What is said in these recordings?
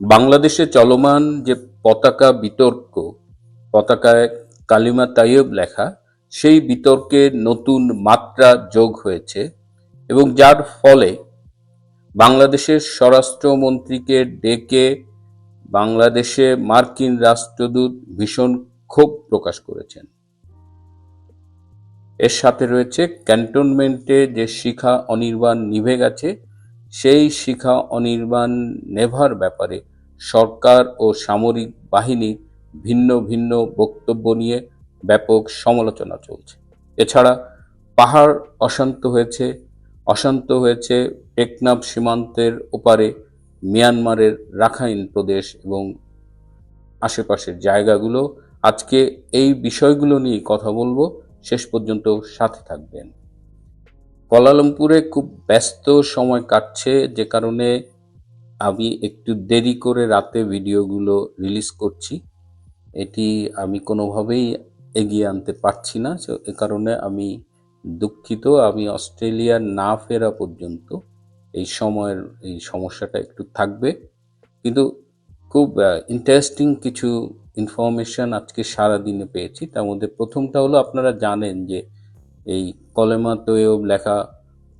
বাংলাদেশে চলমান যে পতাকা বিতর্ক, পতাকায় কালিমা তাইয়্যেব লেখা, সেই বিতর্কে নতুন মাত্রা যোগ হয়েছে এবং যার ফলে বাংলাদেশের স্বরাষ্ট্রমন্ত্রীকে ডেকে বাংলাদেশে মার্কিন রাষ্ট্রদূত ভীষণ ক্ষোভ প্রকাশ করেছেন। এর সাথে রয়েছে ক্যান্টনমেন্টে যে শিখা অনির্বাণ নিভে গেছে, সেই শিখা অনির্বাণ নেভার ব্যাপারে সরকার ও সামরিক বাহিনীর ভিন্ন ভিন্ন বক্তব্য নিয়ে ব্যাপক সমালোচনা চলছে। এছাড়া পাহাড় অশান্ত হয়েছে টেকনাফ সীমান্তের ওপারে মিয়ানমারের রাখাইন প্রদেশ এবং আশেপাশের জায়গাগুলো। আজকে এই বিষয়গুলো নিয়ে কথা বলবো, শেষ পর্যন্ত সাথে থাকবেন। কুয়ালালামপুরে খুব ব্যস্ত সময় কাটছে, যে কারণে আমি একটু দেরি করে রাতে ভিডিওগুলো রিলিজ করছি। এটি আমি কোনোভাবেই এগিয়ে আনতে পারছি না, এ কারণে আমি দুঃখিত। আমি অস্ট্রেলিয়া না ফেরা পর্যন্ত এই সমস্যাটা একটু থাকবে, কিন্তু খুব ইন্টারেস্টিং কিছু ইনফরমেশন আজকে সারাদিনে পেয়েছি। তার মধ্যে প্রথমটা হলো, আপনারা জানেন যে এই কলেমা তৈয়ব লেখা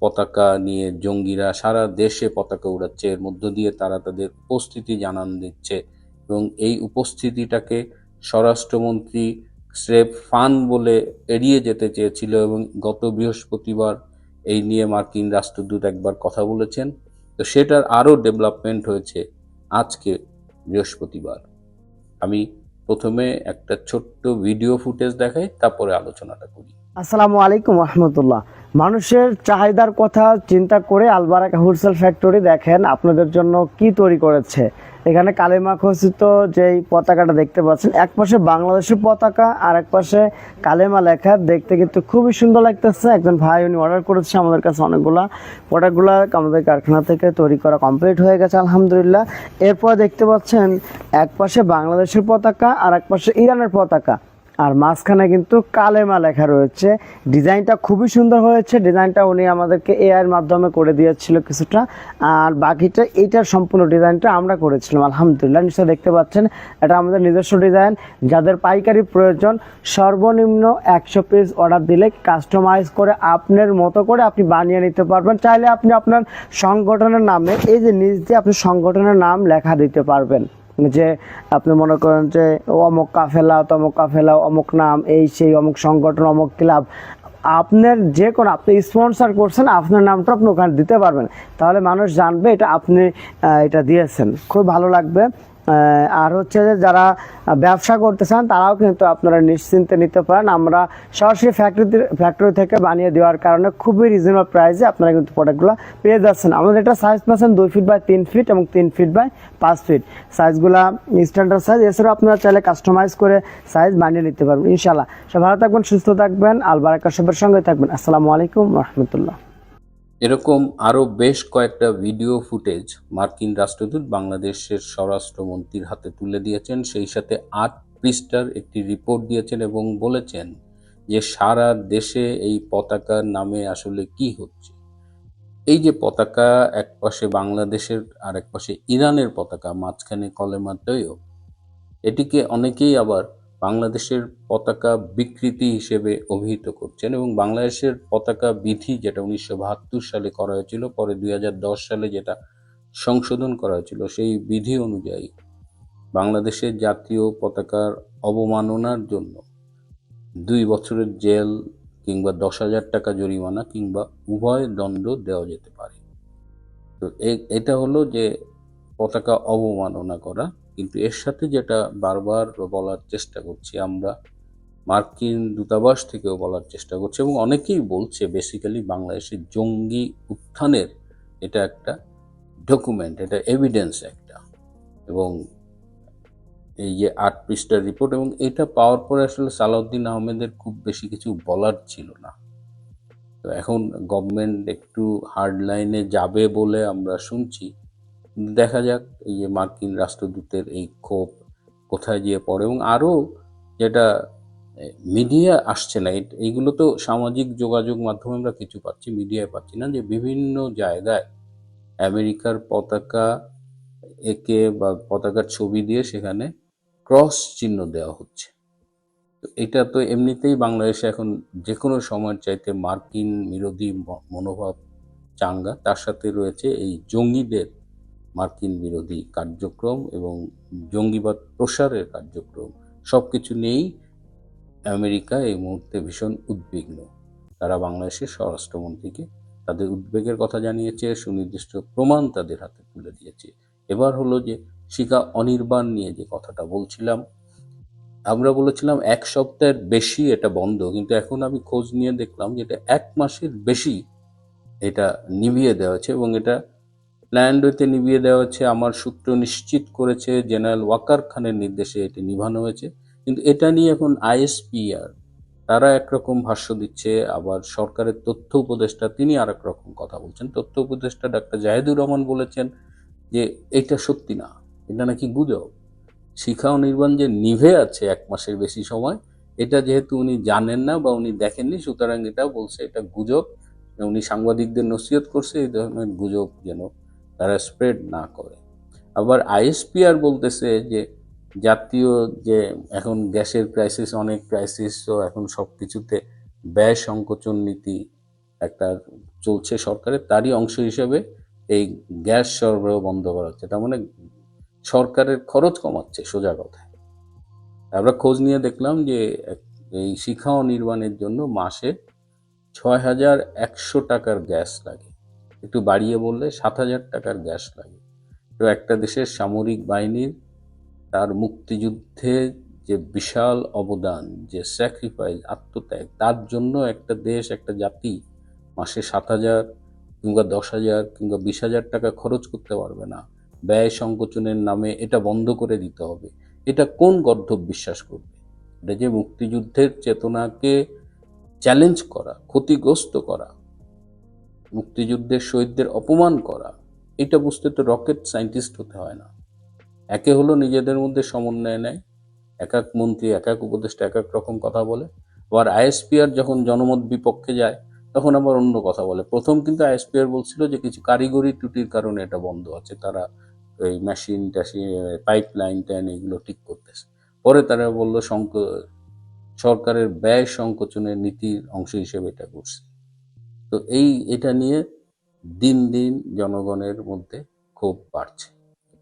পতাকা নিয়ে জঙ্গিরা সারা দেশে পতাকা উড়াচ্ছে, এর মধ্য দিয়ে তারা তাদের উপস্থিতি জানান দিচ্ছে এবং এই উপস্থিতিটাকে স্বরাষ্ট্রমন্ত্রী স্রেফ ফান বলে এড়িয়ে যেতে চেয়েছিল এবং গত বৃহস্পতিবার এই নিয়ে মার্কিন রাষ্ট্রদূত একবার কথা বলেছেন। তো সেটার আরও ডেভেলপমেন্ট হয়েছে আজকে বৃহস্পতিবার। আমি প্রথমে একটা ছোট্ট ভিডিও ফুটেজ দেখাই, তারপরে আলোচনাটা করি। আসসালামু আলাইকুম রহমতুল্লাহ। মানুষের চাহিদার কথা চিন্তা করে আলবারাকা হোলসেল ফ্যাক্টরি দেখেন আপনাদের জন্য কি তৈরি করেছে। এখানে কালিমা খচিত যেই পতাকাটা দেখতে পাচ্ছেন, এক পাশে বাংলাদেশের পতাকা আর এক পাশে কালেমা লেখা, দেখতে কিন্তু খুবই সুন্দর লাগতেছে। একজন ভাই উনি অর্ডার করেছে আমাদের কাছে অনেকগুলা প্রোডাক্টগুলো আমাদের কারখানা থেকে তৈরি করা কমপ্লিট হয়ে গেছে আলহামদুলিল্লাহ। এরপর দেখতে পাচ্ছেন এক পাশে বাংলাদেশের পতাকা আর এক পাশে ইরানের পতাকা, আর মাঝখানে কিন্তু কালেমা লেখা রয়েছে। ডিজাইনটা খুবই সুন্দর হয়েছে। ডিজাইনটা উনি আমাদেরকে এআইয়ের মাধ্যমে করে দিয়েছিল কিছুটা, আর বাকিটা এইটার সম্পূর্ণ ডিজাইনটা আমরা করেছিলাম আলহামদুলিল্লাহ। নিশ্চয় দেখতে পাচ্ছেন এটা আমাদের নিজস্ব ডিজাইন। যাদের পাইকারি প্রয়োজন সর্বনিম্ন 100 পিস অর্ডার দিলে কাস্টমাইজ করে আপনার মতো করে আপনি বানিয়ে নিতে পারবেন। চাইলে আপনি আপনার সংগঠনের নামে এই যে নিজ দিয়ে আপনি সংগঠনের নাম লেখা দিতে পারবেন, যে আপনি মনে করেন যে অমুক কাফেলা, তমুক কাফেলা, অমুক নাম, এই সেই অমুক সংগঠন, অমুক ক্লাব, আপনার যে কোনো আপনি স্পন্সর করছেন আপনার নামটা আপনি ওখানে দিতে পারবেন। তাহলে মানুষ জানবে এটা আপনি এটা দিয়েছেন, খুব ভালো লাগবে। আর হচ্ছে যে যারা ব্যবসা করতে চান তারাও কিন্তু আপনারা নিশ্চিন্তে নিতে পারেন। আমরা সরাসরি ফ্যাক্টরি থেকে বানিয়ে দেওয়ার কারণে খুবই রিজনেবল প্রাইসে আপনারা কিন্তু প্রোডাক্টগুলো পেয়ে যাচ্ছেন। আমাদের এটা সাইজ পাচ্ছেন 2 ফিট বাই 3 ফিট এবং 3 ফিট বাই 5 ফিট সাইজগুলা স্ট্যান্ডার্ড সাইজ। এছাড়াও আপনারা চাইলে কাস্টমাইজ করে সাইজ বানিয়ে নিতে পারবেন ইনশাল্লাহ। সব ভালো থাকবেন, সুস্থ থাকবেন, আলবারাকা শপের সঙ্গে থাকবেন। আসসালামু আলাইকুম রহমতুল্লাহ। এরকম আরও বেশ কয়েকটা ভিডিও ফুটেজ মার্কিন রাষ্ট্রদূত বাংলাদেশের স্বরাষ্ট্রমন্ত্রীর হাতে তুলে দিয়েছেন, সেই সাথে 8 পৃষ্ঠার একটি রিপোর্ট দিয়েছেন এবং বলেছেন যে সারা দেশে এই পতাকার নামে আসলে কি হচ্ছে। এই যে পতাকা, এক পাশে বাংলাদেশের আর এক পাশে ইরানের পতাকা, মাঝখানে কলেমা তৈয়ব, এটিকে অনেকেই আবার বাংলাদেশের পতাকা বিকৃতি হিসেবে অভিহিত করছেন এবং বাংলাদেশের পতাকা বিধি যেটা 1972 সালে করা হয়েছিল, পরে 2010 সালে যেটা সংশোধন করা হয়েছিল, সেই বিধি অনুযায়ী বাংলাদেশের জাতীয় পতাকার অবমাননার জন্য 2 বছরের জেল কিংবা 10,000 টাকা জরিমানা কিংবা উভয় দণ্ড দেওয়া যেতে পারে। তো এটা হলো যে পতাকা অবমাননা করা। কিন্তু এর সাথে যেটা বারবার বলার চেষ্টা করছি আমরা, মার্কিন দূতাবাস থেকেও বলার চেষ্টা করছে এবং অনেকেই বলছে বেসিক্যালি বাংলাদেশের জঙ্গি উত্থানের এটা একটা ডকুমেন্ট, এটা এভিডেন্স একটা। এবং এই যে 8 পৃষ্ঠার রিপোর্ট, এবং এটা পাওয়ার পরে আসলে সালাউদ্দিন আহমেদের খুব বেশি কিছু বলার ছিল না। তো এখন গভর্নমেন্ট একটু হার্ড লাইনে যাবে বলে আমরা শুনছি। দেখা যাক এই যে মার্কিন রাষ্ট্রদূতের এই ক্ষোভ কোথায় গিয়ে পড়ে। এবং আরও যেটা মিডিয়া আসছে না, এইগুলো তো সামাজিক যোগাযোগ মাধ্যমে আমরা কিছু পাচ্ছি, মিডিয়ায় পাচ্ছি না, যে বিভিন্ন জায়গায় আমেরিকার পতাকা একে বা পতাকার ছবি দিয়ে সেখানে ক্রস চিহ্ন দেওয়া হচ্ছে। তো এটা তো এমনিতেই বাংলাদেশে এখন যে কোনো সময়ের চাইতে মার্কিন বিরোধী মনোভাব চাঙ্গা, তার সাথে রয়েছে এই জঙ্গিদের মার্কিন বিরোধী কার্যক্রম এবং জঙ্গিবাদ প্রসারের কার্যক্রম, সবকিছু নিয়েই আমেরিকা এই মুহূর্তে ভীষণ উদ্বিগ্ন। তারা বাংলাদেশের স্বরাষ্ট্রমন্ত্রীকে তাদের উদ্বেগের কথা জানিয়েছে, সুনির্দিষ্ট প্রমাণ তাদের হাতে তুলে দিয়েছে। এবার হলো যে শিখা অনির্বাণ নিয়ে যে কথাটা বলছিলাম, আমরা বলেছিলাম 1 সপ্তাহের বেশি এটা বন্ধ, কিন্তু এখন আমি খোঁজ নিয়ে দেখলাম যে এটা 1 মাসের বেশি এটা নিভিয়ে দেওয়া হয়েছে এবং এটা প্ল্যান্ড ওয়েতে নিভিয়ে দেওয়া হচ্ছে। আমার সূত্র নিশ্চিত করেছে জেনারেল ওয়াকার খানের নির্দেশে এটি নিভানো হয়েছে। কিন্তু এটা নিয়ে এখন আইএসপিআর তারা একরকম ভাষ্য দিচ্ছে, আবার সরকারের তথ্য উপদেষ্টা তিনি আর এক রকম কথা বলছেন। তথ্য উপদেষ্টা ডাক্তার জাহিদুর রহমান বলেছেন যে এটা সত্যি না, এটা নাকি গুজব। শিখা অনির্বাণ যে নিভে আছে 1 মাসের বেশি সময়, এটা যেহেতু উনি জানেন না বা উনি দেখেননি, সুতরাং এটা বলছে এটা গুজব। উনি সাংবাদিকদের নসিহত করছে এই ধরনের গুজব যেন তারা স্প্রেড না করে। আবার আইএসপিআর বলতেছে যে জাতীয় যে এখন গ্যাসের ক্রাইসিস, অনেক ক্রাইসিস, তো এখন সব কিছুতে ব্যয় সংকোচন নীতি একটা চলছে সরকারের, তারই অংশ হিসেবে এই গ্যাস সরবরাহ বন্ধ করা হচ্ছে। তার মানে সরকারের খরচ কমাচ্ছে সোজা কথায়। আমরা খোঁজ নিয়ে দেখলাম যে এই শিখা অনির্বাণের জন্য মাসে 6,100 টাকার গ্যাস লাগে, একটু বাড়িয়ে বললে 7,000 টাকার গ্যাস লাগে। তো একটা দেশের সামরিক বাহিনীর তার মুক্তিযুদ্ধে যে বিশাল অবদান, যে স্যাক্রিফাইস, আত্মত্যাগ, তার জন্য একটা দেশ, একটা জাতি মাসে 7,000 কিংবা 10,000 কিংবা 20,000 টাকা খরচ করতে পারবে না। ব্যয় সংকোচনের নামে এটা বন্ধ করে দিতে হবে, এটা কোন গর্ধব বিশ্বাস করবে? এটা যে মুক্তিযুদ্ধের চেতনাকে চ্যালেঞ্জ করা, ক্ষতিগ্রস্ত করা, মুক্তিযুদ্ধের শহীদদের অপমান করা, এটা বুঝতে তো রকেট সায়েন্টিস্ট হতে হয় না। একে হলো নিজেদের মধ্যে সমন্বয় নেয়, এক এক মন্ত্রী এক এক উপদেষ্টা এক এক রকম কথা বলে। আবার আইএসপিআর যখন জনমত বিপক্ষে যায় তখন আবার অন্য কথা বলে। প্রথম কিন্তু আইএসপিআর বলছিল যে কিছু কারিগরি ত্রুটির কারণে এটা বন্ধ আছে, তারা এই মেশিন ট্যাশিন, পাইপ লাইন ট্যান এগুলো ঠিক করতেছে। পরে তারা বললো সরকারের ব্যয় সংকোচনের নীতির অংশ হিসেবে এটা করছে। তো এটা নিয়ে দিন দিন জনগণের মধ্যে ক্ষোভ বাড়ছে।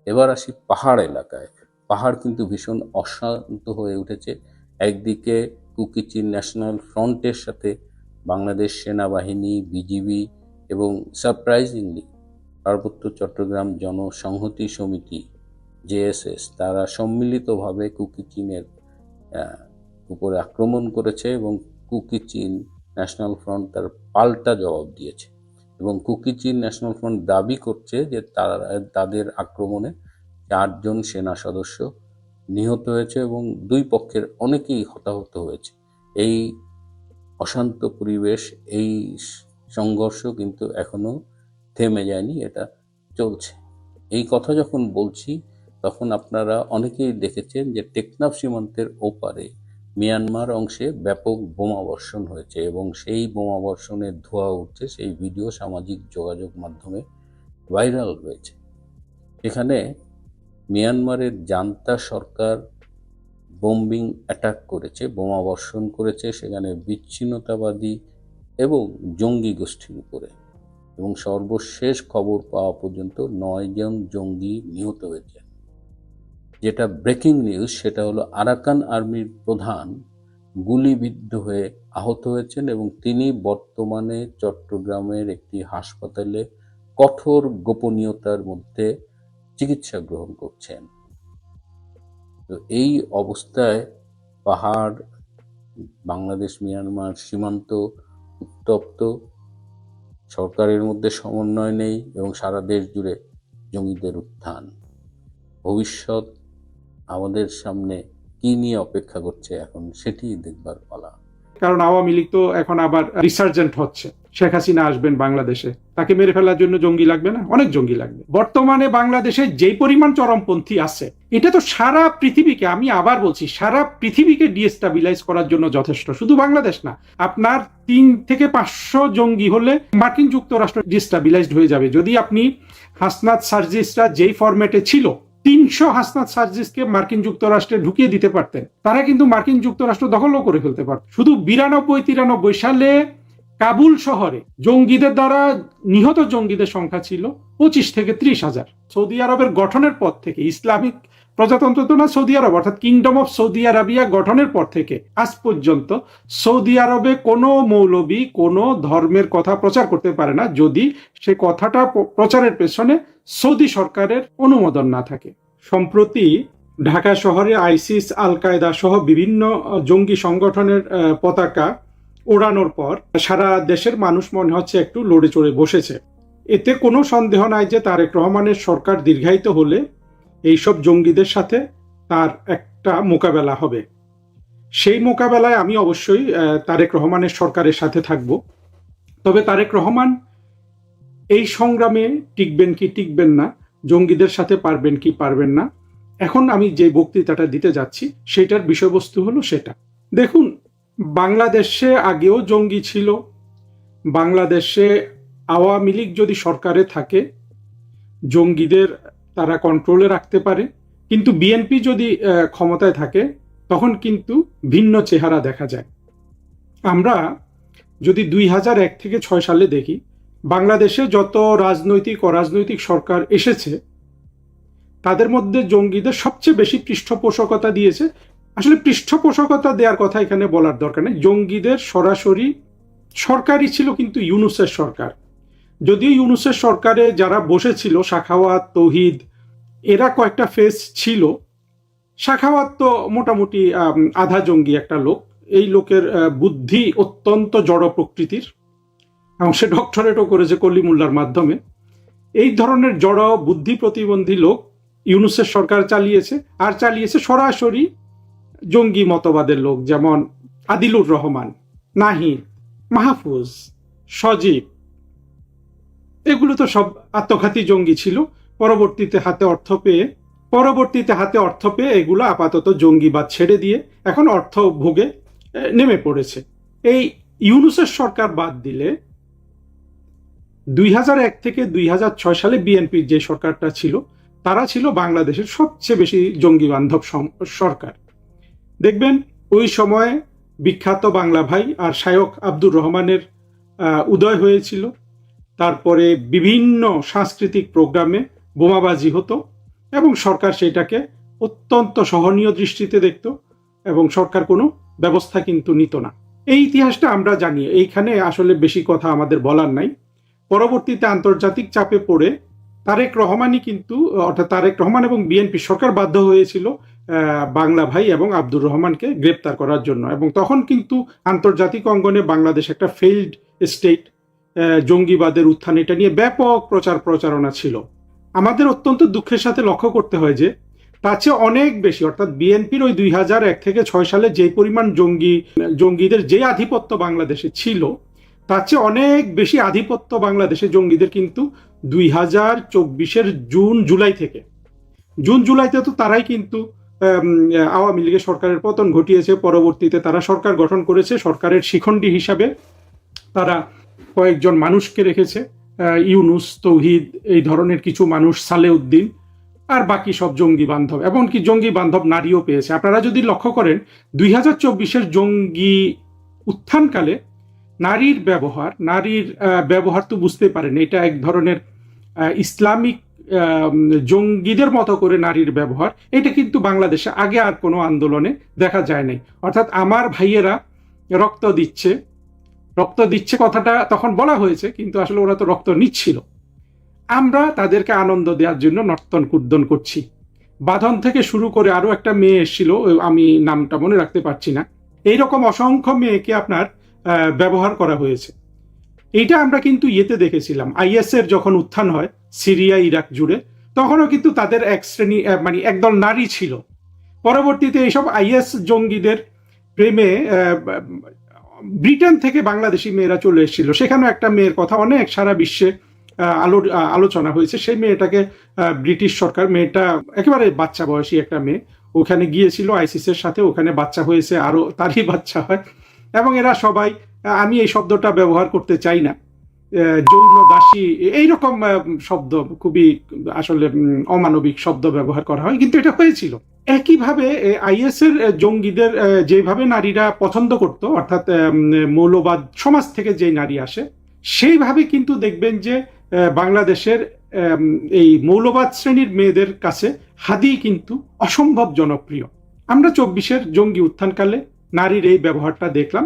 এবার আসি পাহাড় এলাকায়। পাহাড় কিন্তু ভীষণ অশান্ত হয়ে উঠেছে। একদিকে কুকিচি ন্যাশনাল ফ্রন্টের সাথে বাংলাদেশ সেনাবাহিনী, বিজিবি এবং সারপ্রাইজিংলি পার্বত্য চট্টগ্রাম জনসংহতি সমিতি জেএসএস তারা সম্মিলিতভাবে কুকিচিনের উপরে আক্রমণ করেছে এবং কুকিচিন ন্যাশনাল ফ্রন্ট তার পাল্টা জবাব দিয়েছে। এবং কুকিচিন ন্যাশনাল ফ্রন্ট দাবি করছে যে তাদের আক্রমণে 4 জন সেনা সদস্য নিহত হয়েছে এবং 2 পক্ষের অনেকেই হতাহত হয়েছে। এই অশান্ত পরিবেশ, এই সংঘর্ষ কিন্তু এখনো থেমে যায়নি, এটা চলছে। এই কথা যখন বলছি তখন আপনারা অনেকেই দেখেছেন যে টেকনাফ সীমান্তের ওপারে মিয়ানমার অংশে ব্যাপক বোমাবর্ষণ হয়েছে এবং সেই বোমাবর্ষণের ধোঁয়া উঠছে, সেই ভিডিও সামাজিক যোগাযোগ মাধ্যমে ভাইরাল হয়েছে। এখানে মিয়ানমারের জান্তা সরকার বোম্বিং অ্যাটাক করেছে, বোমাবর্ষণ করেছে সেখানে বিচ্ছিন্নতাবাদী এবং জঙ্গি গোষ্ঠীর উপরে, এবং সর্বশেষ খবর পাওয়া পর্যন্ত 9 জন জঙ্গি নিহত হয়েছে। যেটা ব্রেকিং নিউজ সেটা হলো আরাকান আর্মির প্রধান গুলিবিদ্ধ হয়ে আহত হয়েছেন এবং তিনি বর্তমানে চট্টগ্রামের একটি হাসপাতালে কঠোর গোপনীয়তার মধ্যে চিকিৎসা গ্রহণ করছেন। তো এই অবস্থায় পাহাড়, বাংলাদেশ মিয়ানমার সীমান্ত উত্তপ্ত, সরকারের মধ্যে সমন্বয় নেই এবং সারা দেশ জুড়ে জঙ্গিদের উত্থান। ভবিষ্যৎ আমাদের সামনে কি নিয়ে অপেক্ষা করছে এখন সেটি দেখবার পালা। কারণ আওয়ামী লীগ তো এখন আবার রিসার্জেন্ট হচ্ছে। শেখ হাসিনা আসবেন বাংলাদেশে, তাকে মেরে ফেলার জন্য জঙ্গি লাগবে না? অনেক জঙ্গি লাগবে। বর্তমানে বাংলাদেশে যেই পরিমাণ চরমপন্থী আছে, এটা তো সারা পৃথিবীকে, আমি আবার বলছি, সারা পৃথিবীকে ডিস্টেবিলাইজ করার জন্য যথেষ্ট। শুধু বাংলাদেশ না, আপনার 3 থেকে 500 জঙ্গি হলে মার্কিন যুক্তরাষ্ট্র ডিস্টেবিলাইজড হয়ে যাবে। যদি আপনি হাসনাত সার্জিসরা যেই ফরম্যাটে ছিল, 300 হাসনাত সার্জিসকে মার্কিন যুক্তরাষ্ট্রে ঢুকিয়ে দিতে পারতেন, তারা কিন্তু মার্কিন যুক্তরাষ্ট্র দখলও করে ফেলতে পারত। শুধু 92-93 সালে কাবুল শহরে জঙ্গিদের দ্বারা নিহত জঙ্গিদের সংখ্যা ছিল 25 থেকে 30 হাজার। সৌদি আরবের গঠনের পর থেকে, ইসলামিক প্রজাতন্ত্র তো না, সৌদি আরব অর্থাৎ কিংডম অফ সৌদি আরবিয়া গঠনের পর থেকে আজ পর্যন্ত সৌদি আরবে কোনো মৌলবী কোনো ধর্মের কথা প্রচার করতে পারে না যদি সে কথাটা প্রচারের পেছনে সৌদি সরকারের অনুমোদন না থাকে। সম্প্রতি ঢাকা শহরে আইসিস, আল কায়দা সহ বিভিন্ন জঙ্গি সংগঠনের পতাকা ওড়ানোর পর সারা দেশের মানুষ মনে হচ্ছে একটু লড়ে চড়ে বসেছে। এতে কোনো সন্দেহ নাই যে তারেক রহমানের সরকার দীর্ঘায়িত হলে এইসব জঙ্গিদের সাথে তার একটা মোকাবেলা হবে। সেই মোকাবেলায় আমি অবশ্যই তারেক রহমানের সরকারের সাথে থাকব। তবে তারেক রহমান এই সংগ্রামে টিকবেন কি টিকবেন না, জঙ্গিদের সাথে পারবেন কি পারবেন না, এখন আমি যে বক্তৃতাটা দিতে যাচ্ছি সেটার বিষয়বস্তু হলো সেটা। দেখুন, বাংলাদেশে আগেও জঙ্গি ছিল। বাংলাদেশে আওয়ামী লীগ যদি সরকারে থাকে জঙ্গিদের তারা কন্ট্রোলে রাখতে পারে, কিন্তু বিএনপি যদি ক্ষমতায় থাকে তখন কিন্তু ভিন্ন চেহারা দেখা যায়। আমরা যদি 2001 থেকে 6 সালে দেখি, বাংলাদেশে যত রাজনৈতিক অরাজনৈতিক সরকার এসেছে তাদের মধ্যে জঙ্গিদের সবচেয়ে বেশি পৃষ্ঠপোষকতা দিয়েছে। আসলে পৃষ্ঠপোষকতা দেওয়ার কথা এখানে বলার দরকার নেই, জঙ্গিদের সরাসরি সরকারই ছিল কিন্তু ইউনূসের সরকার। যদিও ইউনূসের সরকারে যারা বসেছিল, সাখাওয়াত, তৌহিদ, এরা কয়েকটা ফেস ছিল। সাখাওয়াত তো মোটামুটি আধা জঙ্গি একটা লোক। এই লোকের বুদ্ধি অত্যন্ত জড় প্রকৃতির এবং সে ডক্টরেটও করেছে কলিমুল্লার মাধ্যমে। এই ধরনের জড় বুদ্ধি প্রতিবন্ধী লোক ইউনূসের সরকার চালিয়েছে, আর চালিয়েছে সরাসরি জঙ্গি মতবাদের লোক, যেমন আদিলুর রহমান, নাহিদ, মাহফুজ, সজীব। এগুলো তো সব আত্মঘাতী জঙ্গি ছিল। পরবর্তীতে হাতে অর্থ পেয়ে এগুলো আপাতত জঙ্গিবাদ ছেড়ে দিয়ে এখন অর্থ ভোগে নেমে পড়েছে। এই ইউনূসের সরকার বাদ দিলে 2001 থেকে 2006 সালে বিএনপির যে সরকারটা ছিল, তারা ছিল বাংলাদেশের সবচেয়ে বেশি জঙ্গি বান্ধব সরকার। দেখবেন ওই সময়ে বিখ্যাত বাংলা ভাই আর শায়ক আব্দুর রহমানের উদয় হয়েছিল। তারপরে বিভিন্ন সাংস্কৃতিক প্রোগ্রামে বোমাবাজি হতো এবং সরকার সেটাকে অত্যন্ত সহনীয় দৃষ্টিতে দেখত এবং সরকার কোনো ব্যবস্থা কিন্তু নিত না। এই ইতিহাসটা আমরা জানি, এইখানে আসলে বেশি কথা আমাদের বলার নাই। পরবর্তীতে আন্তর্জাতিক চাপে পড়ে তারেক রহমানই কিন্তু, অর্থাৎ তারেক রহমান এবং বিএনপি সরকার বাধ্য হয়েছিল বাংলা ভাই এবং আব্দুর রহমানকে গ্রেপ্তার করার জন্য, এবং তখন কিন্তু আন্তর্জাতিক অঙ্গনে বাংলাদেশ একটা ফেইল্ড স্টেট, জঙ্গিবাদের উত্থান, এটা নিয়ে ব্যাপক প্রচারণা ছিল। আমাদের অত্যন্ত দুঃখের সাথে লক্ষ্য করতে হয় যে তার চেয়ে অনেক বেশি, অর্থাৎ বিএনপির ওই 2001 থেকে 6 সালে যে পরিমাণ জঙ্গিদের যে আধিপত্য বাংলাদেশে ছিল, তার চেয়ে অনেক বেশি আধিপত্য বাংলাদেশে জঙ্গিদের কিন্তু 2024-এর জুন জুলাইতে তো তারাই কিন্তু আওয়ামী লীগের সরকারের পতন ঘটিয়েছে। পরবর্তীতে তারা সরকার গঠন করেছে, সরকারের শিখণ্ডী হিসাবে তারা কয়েকজন মানুষকে রেখেছে, ইউনূস, তৌহিদ, এই ধরনের কিছু মানুষ, সালেউদ্দিন, আর বাকি সব জঙ্গি বান্ধব, এমনকি জঙ্গি বান্ধব নারীও পেয়েছে। আপনারা যদি লক্ষ্য করেন 2024-এর জঙ্গি উত্থানকালে নারীর ব্যবহার তো বুঝতে পারেন, এটা এক ধরনের ইসলামিক জঙ্গিদের মতো করে নারীর ব্যবহার, এটা কিন্তু বাংলাদেশে আগে আর কোনো আন্দোলনে দেখা যায় নাই। অর্থাৎ আমার ভাইয়েরা রক্ত দিচ্ছে কথাটা তখন বলা হয়েছে, কিন্তু আসলে ওরা তো রক্ত নিচ্ছিল। আমরা তাদেরকে আনন্দ দেওয়ার জন্য নর্তন কুর্দন করছি। বাঁধন থেকে শুরু করে আরো একটা মেয়ে এসেছিল, আমি নামটা মনে রাখতে পারছি না, এইরকম অসংখ্য মেয়েকে আপনার ব্যবহার করা হয়েছে। এইটা আমরা কিন্তু ইয়েতে দেখেছিলাম, আইএস এর যখন উত্থান হয় সিরিয়া, ইরাক জুড়ে, তখনও কিন্তু তাদের এক শ্রেণী, মানে একদল নারী ছিল। পরবর্তীতে এইসব আইএস জঙ্গিদের প্রেমে ব্রিটেন থেকে বাংলাদেশি মেয়েরা চলে এসেছিল, সেখানে একটা মেয়ের কথা অনেক সারা বিশ্বে আলোচনা হয়েছে। সেই মেয়েটাকে ব্রিটিশ সরকার, মেয়েটা একেবারে বাচ্চা বয়সী একটা মেয়ে, ওখানে গিয়েছিল আইসিসের সাথে, ওখানে বাচ্চা হয়েছে, আরো তারই বাচ্চা হয়, এবং এরা সবাই, আমি এই শব্দটা ব্যবহার করতে চাই না, যৌন দাসী এইরকম শব্দ, খুবই আসলে অমানবিক শব্দ ব্যবহার করা হয়, কিন্তু এটা হয়েছিল। একইভাবে আইএস এর জঙ্গিদের যেভাবে নারীরা পছন্দ করত, অর্থাৎ মৌলবাদ সমাজ থেকে যে নারী আসে, সেইভাবে কিন্তু দেখবেন যে বাংলাদেশের এই মৌলবাদ শ্রেণীর মেয়েদের কাছে হাদি কিন্তু অসম্ভব জনপ্রিয়। আমরা 24-এর জঙ্গি উত্থানকালে নারীর এই ব্যবহারটা দেখলাম।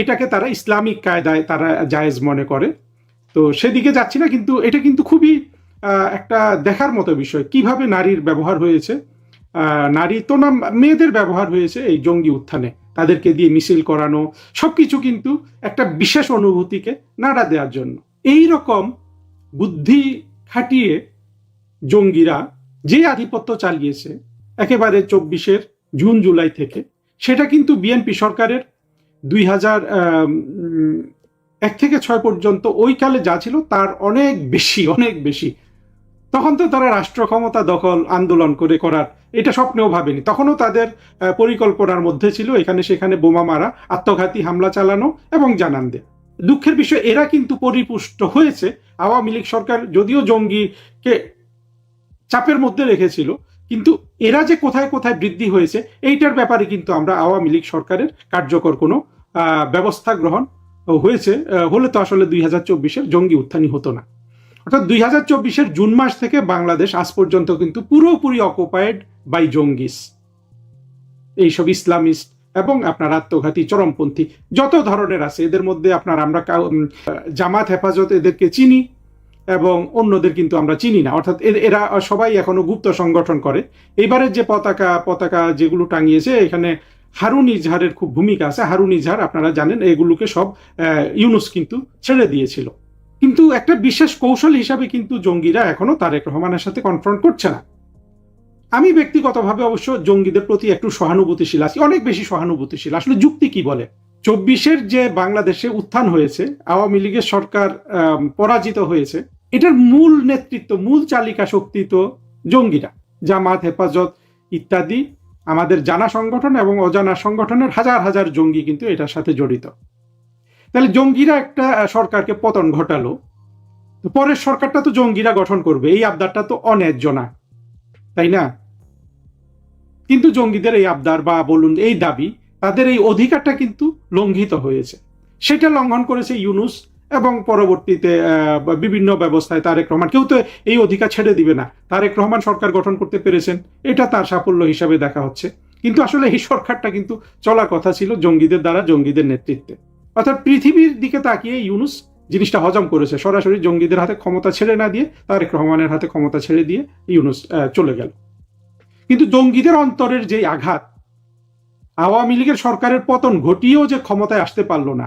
এটাকে তারা ইসলামিক কায়দায় তারা জায়েজ মনে করে, তো সেদিকে যাচ্ছি না, কিন্তু এটা কিন্তু খুবই একটা দেখার মতো বিষয়, কিভাবে নারীর ব্যবহার হয়েছে, নারী তো না, মেয়েদের ব্যবহার হয়েছে এই জঙ্গি উত্থানে, তাদেরকে দিয়ে মিছিল করানো, সবকিছু কিন্তু একটা বিশেষ অনুভূতিকে নাড়া দেওয়ার জন্য। এই রকম বুদ্ধি খাটিয়ে জঙ্গিরা যে আধিপত্য চালিয়েছে একেবারে 24-এর জুন জুলাই থেকে, সেটা কিন্তু বিএনপি সরকারের 2001 থেকে 6 পর্যন্ত ওই কালে যা ছিল তার অনেক বেশি। তখন তো তারা রাষ্ট্র ক্ষমতা দখল আন্দোলন করার এটা স্বপ্নেও ভাবেনি। তখনও তাদের পরিকল্পনার মধ্যে ছিল এখানে সেখানে বোমা মারা, আত্মঘাতী হামলা চালানো এবং জানান দেয়া। দুঃখের বিষয়, এরা কিন্তু পরিপুষ্ট হয়েছে। আওয়ামী লীগ সরকার যদিও জঙ্গিকে চাপের মধ্যে রেখেছিল, কিন্তু এরা যে কোথায় কোথায় বৃদ্ধি হয়েছে এইটার ব্যাপারে কিন্তু আমরা আওয়ামী লীগ সরকারের কার্যকর কোনো ব্যবস্থা গ্রহণ হলে তো আসলে 2024-এর জঙ্গি উত্থানই হতো না। অর্থাৎ 2024-এর জুন মাস থেকে বাংলাদেশ আজ পর্যন্ত কিন্তু পুরোপুরি অকুপাইড বাই জঙ্গিস, এইসব ইসলামিস্ট এবং আপনার আত্মঘাতী চরমপন্থী যত ধরনের আছে। এদের মধ্যে আমরা জামাত হেফাজত এদেরকে চিনি, এবং অন্যদের কিন্তু আমরা চিনি না, অর্থাৎ এরা সবাই এখনো গুপ্ত সংগঠন করে। এবারের যে পতাকা যেগুলো টাঙিয়েছে, এখানে হারুন ইজহারের খুব ভূমিকা আছে। হারুন ইজহার আপনারা জানেন, এগুলোকে সব ইউনুস কিন্তু ছেড়ে দিয়েছিল। কিন্তু একটা বিশেষ কৌশল হিসাবে কিন্তু জঙ্গিরা এখনো তারেক রহমানের সাথে কনফ্রন্ট করছে না। আমি ব্যক্তিগতভাবে অবশ্য জঙ্গিদের প্রতি একটু সহানুভূতিশীল আছি, অনেক বেশি সহানুভূতিশীল। আসলে যুক্তি কি বলে? 24-এর যে বাংলাদেশে উত্থান হয়েছে, আওয়ামী লীগের সরকার পরাজিত হয়েছে, এটার মূল নেতৃত্ব, মূল চালিকা শক্তি তো জঙ্গিরা। জামাত হেফাজত ইত্যাদি আমাদের জানা সংগঠন এবং অজানা সংগঠনের হাজার হাজার জঙ্গি কিন্তু এটার সাথে জড়িত। তাহলে জঙ্গিরা একটা সরকারকে পতন ঘটালো, তো পরের সরকারটা তো জঙ্গিরা গঠন করবে, এই আবদারটা তো অন্যায্য না, তাই না? কিন্তু জঙ্গিদের এই আবদার বা বলুন এই দাবি, তাদের এই অধিকারটা কিন্তু লঙ্ঘিত হয়েছে। সেটা লঙ্ঘন করেছে ইউনুস, এবং পরবর্তীতে বিভিন্ন ব্যবস্থায় তারেক রহমান। কেউ তো এই অধিকার ছেড়ে দিবে না, তারেক রহমান সরকার গঠন করতে পেরেছেন, এটা তার সাফল্য হিসাবে দেখা হচ্ছে। কিন্তু আসলে এই সরকারটা কিন্তু চলার কথা ছিল জঙ্গিদের দ্বারা, জঙ্গিদের নেতৃত্বে। অর্থাৎ পৃথিবীর দিকে তাকিয়ে ইউনুস জিনিসটা হজম করেছে, সরাসরি জঙ্গিদের হাতে ক্ষমতা ছেড়ে না দিয়ে তারেক রহমানের হাতে ক্ষমতা ছেড়ে দিয়ে ইউনুস চলে গেল। কিন্তু জঙ্গিদের অন্তরের যে আঘাত, আওয়ামী লীগের সরকারের পতন ঘটিয়েও যে ক্ষমতায় আসতে পারলো না,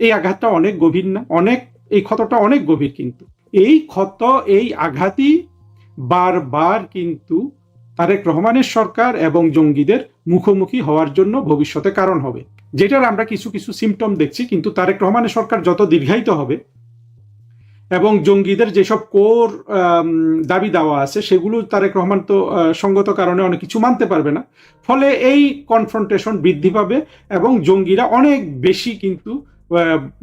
এই আঘাতটা অনেক গভীর না? এই ক্ষতটা অনেক গভীর। কিন্তু এই ক্ষত, এই আঘাতই বারবার কিন্তু তারেক রহমানের সরকার এবং জঙ্গিদের মুখোমুখি হওয়ার জন্য ভবিষ্যতে কারণ হবে, যেটার আমরা কিছু কিছু সিমটম দেখছি। কিন্তু তারেক রহমানের সরকার যত দীর্ঘায়িত হবে এবং জঙ্গিদের যেসব কোর দাবি দাওয়া আছে সেগুলো তারেক রহমান তো সঙ্গত কারণে অনেক কিছু মানতে পারবে না, ফলে এই কনফ্রন্টেশন বৃদ্ধি পাবে এবং জঙ্গিরা অনেক বেশি কিন্তু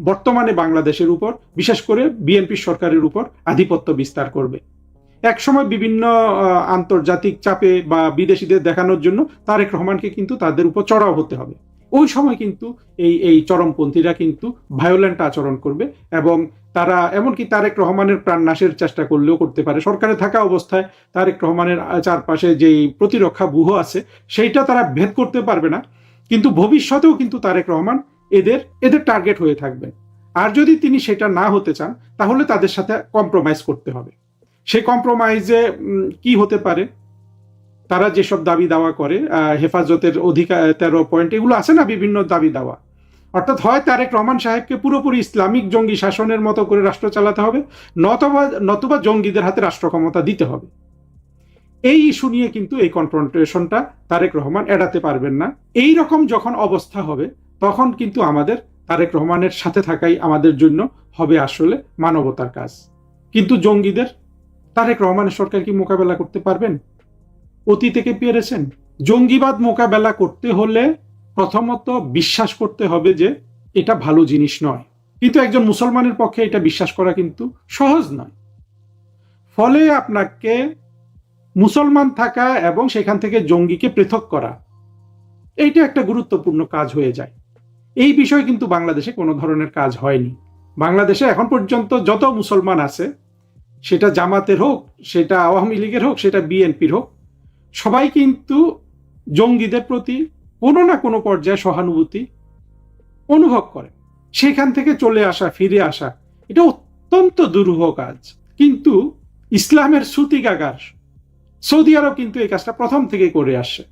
বর্তমানে বাংলাদেশের উপর, বিশেষ করে বিএনপি সরকারের উপর আধিপত্য বিস্তার করবে। একসময় বিভিন্ন আন্তর্জাতিক চাপে বা বিদেশিদের দেখানোর জন্য তারেক রহমানকে কিন্তু তাদের উপর চড়াও হতে হবে। ওই সময় কিন্তু এই চরমপন্থীরা কিন্তু ভায়োলেন্ট আচরণ করবে, এবং তারা এমনকি তারেক রহমানের প্রাণনাশের চেষ্টা করলেও করতে পারে। সরকারে থাকা অবস্থায় তারেক রহমানের চারপাশে যেই প্রতিরক্ষা ব্যূহ আছে সেইটা তারা ভেদ করতে পারবে না, কিন্তু ভবিষ্যতেও কিন্তু তারেক রহমান এদের টার্গেট হয়ে থাকবে। আর যদি তিনি সেটা না হতে চান, তাহলে তাদের সাথে কম্প্রোমাইজ করতে হবে। সেই কম্প্রোমাইজে কি হতে পারে? তারা যেসব দাবি দাওয়া করে, হেফাজতের অধিকার 13 পয়েন্ট, এগুলো আছে না, বিভিন্ন দাবি দাওয়া। অর্থাৎ হয় তারেক রহমান সাহেবকে পুরোপুরি ইসলামিক জঙ্গি শাসনের মতো করে রাষ্ট্র চালাতে হবে, নতুবা জঙ্গিদের হাতে রাষ্ট্র ক্ষমতা দিতে হবে। এই ইস্যু নিয়ে কিন্তু এই কনফ্রন্টেশনটা তারেক রহমান এড়াতে পারবেন না। এই রকম যখন অবস্থা হবে, তখন কিন্তু আমাদের তারেক রহমানের সাথে থাকাই আমাদের জন্য হবে আসলে মানবতার কাজ। কিন্তু জঙ্গিদের তারেক রহমানের সরকার কি মোকাবেলা করতে পারবেন? অতীতে কে পেরেছেন? জঙ্গিবাদ মোকাবেলা করতে হলে প্রথমত বিশ্বাস করতে হবে যে এটা ভালো জিনিস নয়, কিন্তু একজন মুসলমানের পক্ষে এটা বিশ্বাস করা কিন্তু সহজ নয়। ফলে আপনাকে মুসলমান থাকা এবং সেখান থেকে জঙ্গিকে পৃথক করা, এইটা একটা গুরুত্বপূর্ণ কাজ হয়ে যায়। এই বিষয়ে কিন্তু বাংলাদেশে কোনো ধরনের কাজ হয়নি। বাংলাদেশে এখন পর্যন্ত যত মুসলমান আছে, সেটা জামাতের হোক, সেটা আওয়ামী লীগের হোক, সেটা বিএনপির হোক, সবাই কিন্তু জঙ্গিদের প্রতি কোনো না কোনো পর্যায়ে সহানুভূতি অনুভব করে। সেখান থেকে চলে আসা, ফিরে আসা, এটা অত্যন্ত দুরূহ কাজ। কিন্তু ইসলামের শ্রুতিকাগার সৌদি আরব কিন্তু এই কাজটা প্রথম থেকে করে আসে।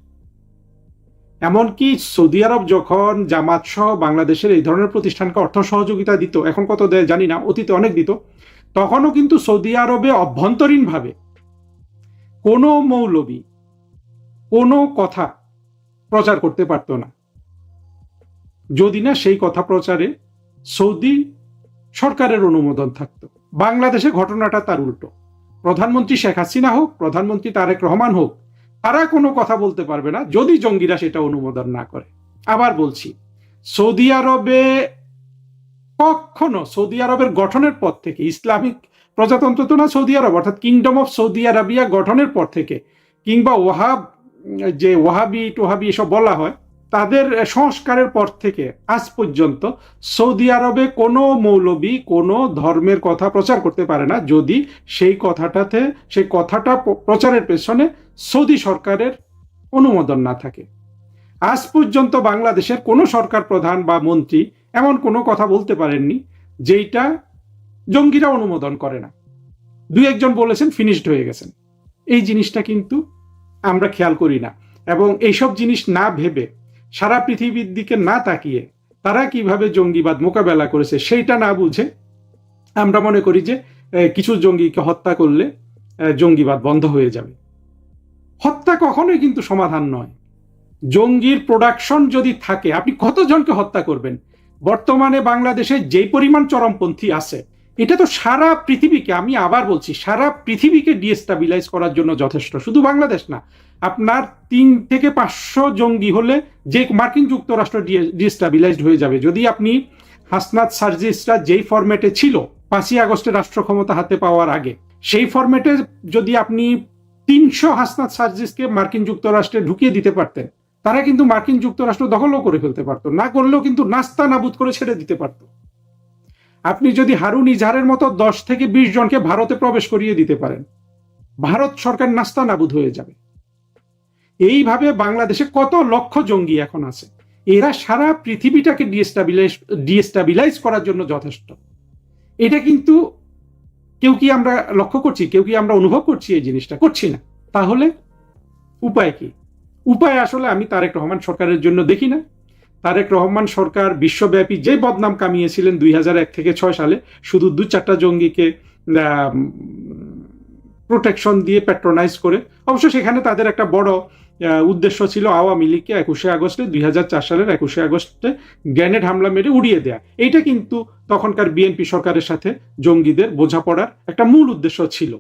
এমনকি সৌদি আরব যখন জামাত সহ বাংলাদেশের এই ধরনের প্রতিষ্ঠানকে অর্থ সহযোগিতা দিত, এখন কত দেয় জানি না, অতীতে অনেক দিত, তখনও কিন্তু সৌদি আরবে অভ্যন্তরীণভাবে কোনো মৌলবী কোনো কথা প্রচার করতে পারত না, যদি না সেই কথা প্রচারে সৌদি সরকারের অনুমোদন থাকতো। বাংলাদেশে ঘটনাটা তার উল্টো। প্রধানমন্ত্রী শেখ হাসিনা হোক, প্রধানমন্ত্রী তারেক রহমান হোক, তারা কোনো কথা বলতে পারবে না যদি জঙ্গিরা সেটা অনুমোদন না করে। আবার বলছি, সৌদি আরবে কখনো, সৌদি আরবের গঠনের পর থেকে, ইসলামিক প্রজাতন্ত্র তো না সৌদি আরব, অর্থাৎ কিংডম অফ সৌদি আরবিয়া গঠনের পর থেকে, কিংবা ওয়াহাবি টোহাবি এসব বলা হয়, তাদের সংস্কারের পর থেকে আজ পর্যন্ত সৌদি আরবে কোনো মৌলবী কোনো ধর্মের কথা প্রচার করতে পারে না যদি সেই কথাটা প্রচারের পেছনে সৌদি সরকারের অনুমোদন না থাকে। আজ পর্যন্ত বাংলাদেশের কোনো সরকার প্রধান বা মন্ত্রী এমন কোনো কথা বলতে পারেননি যেটা জঙ্গিরা অনুমোদন করে না। দুই একজন বলেছেন, ফিনিশড হয়ে গেছেন। এই জিনিসটা কিন্তু আমরা খেয়াল করি না, এবং এইসব জিনিস না ভেবে, সারা পৃথিবীর দিকে না তাকিয়ে তারা কিভাবে জঙ্গিবাদ মোকাবেলা করেছে সেইটা না বুঝে আমরা মনে করি যে কিছু জঙ্গিকে হত্যা করলে জঙ্গিবাদ বন্ধ হয়ে যাবে। হত্যা কখনোই কিন্তু সমাধান নয়। জঙ্গির প্রোডাকশন যদি থাকে, আপনি কতজনকে হত্যা করবেন? বর্তমানে বাংলাদেশে যেই পরিমাণ চরমপন্থী আছে, এটা তো সারা পৃথিবীকে, আমি আবার বলছি, সারা পৃথিবীকে ডিস্টেবিলাইজ করার জন্য যথেষ্ট। শুধু বাংলাদেশ না, আপনার 3 থেকে 500 জঙ্গি হলে যে মার্কিন যুক্তরাষ্ট্র ডিস্টেবিলাইজড হয়ে যাবে। যদি আপনি হাসনাত সার্জিসরা যেই ফরম্যাটে ছিল 5ই আগস্টে রাষ্ট্র ক্ষমতা হাতে পাওয়ার আগে, সেই ফরম্যাটে যদি আপনি 300 হাসনাত সার্জিসকে মার্কিন যুক্তরাষ্ট্রে ঢুকিয়ে দিতে পারতেন, তারা কিন্তু মার্কিন যুক্তরাষ্ট্র দখলও করে ফেলতে পারতো, না করলেও কিন্তু নাস্তা নাবুদ করে ছেড়ে দিতে পারতো। আপনি যদি হারুন ইজহারের মতো 10 থেকে 20 জনকে ভারতে প্রবেশ করিয়ে দিতে পারেন, ভারত সরকার নাস্তা নাবুদ হয়ে যাবে। এইভাবে বাংলাদেশে কত লক্ষ জঙ্গি এখন আছে, এরা সারা পৃথিবীটাকে ডিস্টেবিলাইজ করার জন্য যথেষ্ট। এটা কিন্তু কেউ কি আমরা লক্ষ্য করছি, কেউ কি আমরা অনুভব করছি? এই জিনিসটা করছি না। তাহলে উপায় কি? উপায় আসলে আমি তারেক রহমান সরকারের জন্য দেখি না। তারেক রহমান সরকার বিশ্বব্যাপী যে বদনাম কামিয়েছিলেন 2001 থেকে 6 সালে, শুধু 2-4টা জঙ্গিকে প্রোটেকশন দিয়ে প্যাট্রোনাইজ করে, অবশ্য সেখানে তাদের একটা বড় উদ্দেশ্য ছিল আওয়ামী লীগকে 2004 সালের 21শে আগস্টে গ্রেনেড হামলা মেরে উড়িয়ে দেয়া। এইটা কিন্তু তখনকার বিএনপি সরকারের সাথে জঙ্গিদের বোঝাপড়ার একটা মূল উদ্দেশ্য ছিল।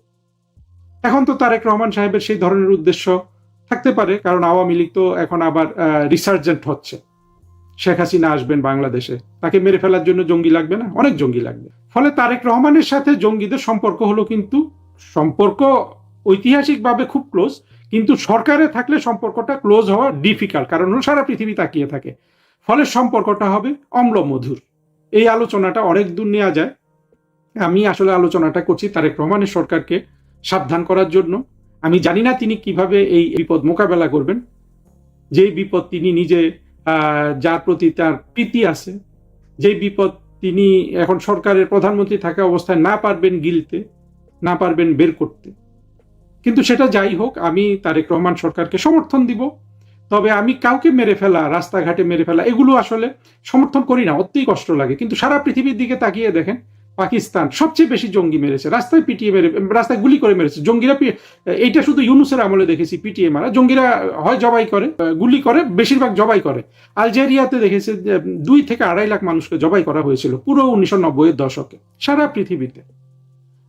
এখন তো তারেক রহমান সাহেবের সেই ধরনের উদ্দেশ্য থাকতে পারে, কারণ আওয়ামী লীগ তো এখন আবার রিসার্জেন্ট হচ্ছে। শেখ হাসিনা আসবেন বাংলাদেশে, তাকে মেরে ফেলার জন্য জঙ্গি লাগবে না? অনেক জঙ্গি লাগবে। ফলে তারেক রহমানের সাথে জঙ্গিদের সম্পর্ক হলো, কিন্তু সম্পর্ক ঐতিহাসিকভাবে খুব ক্লোজ, কিন্তু সরকারে থাকলে সম্পর্কটা ক্লোজ হওয়া ডিফিকাল্ট, কারণ সারা পৃথিবী তাকিয়ে থাকে। ফলে সম্পর্কটা হবে অম্ল মধুর। এই আলোচনাটা অনেক দূর নেওয়া যায়। আমি আসলে আলোচনাটা করছি তারেক রহমানের সরকারকে সাবধান করার জন্য। আমি জানি না তিনি কিভাবে এই বিপদ মোকাবেলা করবেন, যেই বিপদ তিনি নিজে, যার প্রতি তার প্রীতি আছে, যেই বিপদ তিনি এখন সরকারের প্রধানমন্ত্রী থাকা অবস্থায় না পারবেন গিলতে, না পারবেন বের করতে। কিন্তু সেটা যাই হোক, আমি তারেক রহমান সরকারকে সমর্থন দিব। তবে আমি কাউকে মেরে ফেলা, রাস্তাঘাটে মেরে ফেলা, এগুলো আসলে সমর্থন করি না, অত্যই কষ্ট লাগে। কিন্তু সারা পৃথিবীর দিকে তাকিয়ে দেখেন, পাকিস্তান সবচেয়ে বেশি জঙ্গি মেরেছে, রাস্তায় পিটিয়ে মেরে, রাস্তায় গুলি করে মেরেছে জঙ্গিরা। এইটা শুধু ইউনুসের আমলে দেখেছি পিটিয়ে মারা। জঙ্গিরা হয় জবাই করে, গুলি করে, বেশিরভাগ জবাই করে। আলজেরিয়াতে দেখেছে 2 থেকে 2.5 লাখ মানুষকে জবাই করা হয়েছিল পুরো 1990-এর দশকে। সারা পৃথিবীতে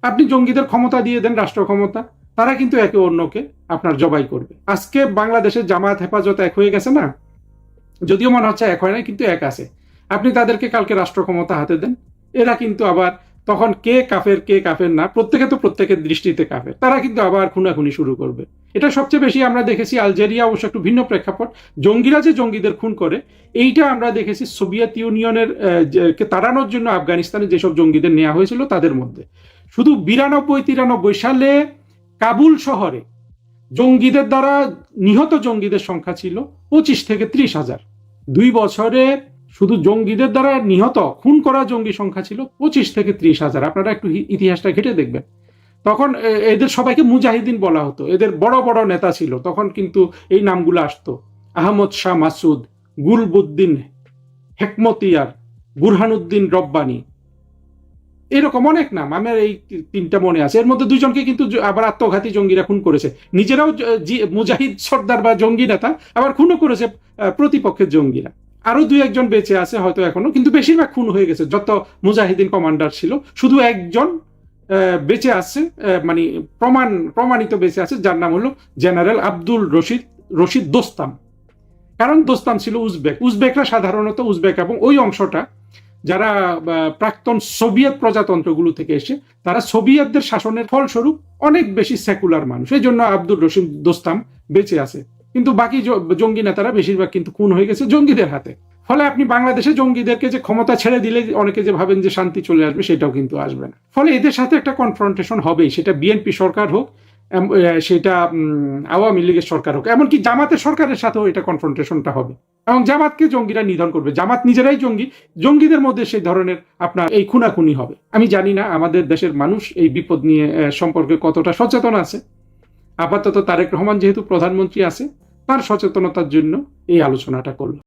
আপনি জঙ্গিদের ক্ষমতা দিয়ে দেন, রাষ্ট্র ক্ষমতা, তারা কিন্তু একে অন্যকে আপনার জবাই করবে। আজকে বাংলাদেশের জামায়াত হেফাজত এক হয়ে গেছে না, যদিও মনে হচ্ছে এক হয় না, কিন্তু এক আছে। আপনি তাদেরকে কালকে রাষ্ট্র ক্ষমতা হাতে দেন, এরা কিন্তু আবার তখন কে কাফের না, প্রত্যেকে তো প্রত্যেকের দৃষ্টিতে কাফের, তারা কিন্তু আবার খুনাখুনি শুরু করবে। এটা সবচেয়ে বেশি আমরা দেখেছি আলজেরিয়া, অবশ্য একটু ভিন্ন প্রেক্ষাপট। জঙ্গিরা যে জঙ্গিদের খুন করে, এইটা আমরা দেখেছি সোভিয়েত ইউনিয়নের কে তাড়ানোর জন্য আফগানিস্তানে যেসব জঙ্গিদের নেওয়া হয়েছিল তাদের মধ্যে। শুধু 92-93 সালে কাবুল শহরে জঙ্গিদের দ্বারা নিহত জঙ্গিদের সংখ্যা ছিল 25 থেকে 30 হাজার। 2 বছরে শুধু জঙ্গিদের দ্বারা নিহত, খুন করা জঙ্গি সংখ্যা ছিল 25 থেকে 30 হাজার। আপনারা একটু ইতিহাসটা ঘেটে দেখবেন। তখন এদের সবাইকে মুজাহিদিন বলা হতো, এদের বড় বড় নেতা ছিল তখন, কিন্তু এই নামগুলো আসতো: আহমদ শাহ মাসুদ, গুলবুদ্দিন হেকমতিয়ার, বুরহানুদ্দিন রব্বানি, এরকম অনেক নাম। আমার এই 3টা মনে আছে। এর মধ্যে 2 জনকে কিন্তু আবার আত্মঘাতী জঙ্গিরা খুন করেছে, নিজেরাও মুজাহিদ সর্দার বা জঙ্গি নেতা, আবার খুনও করেছে প্রতিপক্ষের জঙ্গিরা। আরো 2-1 জন বেঁচে আছে হয়তো এখনো, কিন্তু বেশিরভাগ খুন হয়ে গেছে। যত মুজাহিদিন কমান্ডার ছিল, শুধু একজন বেঁচে আছে, মানে প্রমাণিত বেঁচে আছে, যার নাম হলো জেনারেল আব্দুল রশিদ দোস্তাম। কারণ দোস্তাম ছিল উজবেকরা সাধারণত উজবেক এবং ওই অংশটা যারা প্রাক্তন সোভিয়েত প্রজাতন্ত্রগুলো থেকে এসে, তারা সোভিয়েতদের শাসনের ফলস্বরূপ অনেক বেশি সেকুলার মানুষ, এই জন্য আব্দুল রশিদ দোস্তাম বেঁচে আছে। কিন্তু বাকি জঙ্গি নেতারা বেশিরভাগ কিন্তু খুন হয়ে গেছে জঙ্গিদের হাতে। ফলে আপনি বাংলাদেশে জঙ্গিদেরকে যে ক্ষমতা ছেড়ে দিলে অনেকে যে ভাবেন যে শান্তি চলে আসবে, সেটাও কিন্তু আসবে না। ফলে এদের সাথে একটা কনফ্রন্টেশন হবেই, সেটা বিএনপি সরকার হোক, সেটা আওয়ামী লীগের সরকার হোক, এমনকি জামাতের সরকারের সাথেও এটা কনফ্রন্টেশনটা হবে। এবং জামাতকে জঙ্গিরা নিধন করবে, জামাত নিজেরাই জঙ্গি, জঙ্গিদের মধ্যে সেই ধরনের আপনার এই খুনাখুনি হবে। আমি জানি না আমাদের দেশের মানুষ এই বিপদ নিয়ে সম্পর্কে কতটা সচেতন আছে। আপাতত তারেক রহমান যেহেতু প্রধানমন্ত্রী আছে, তার সচেতনতার জন্য এই আলোচনাটা করলো।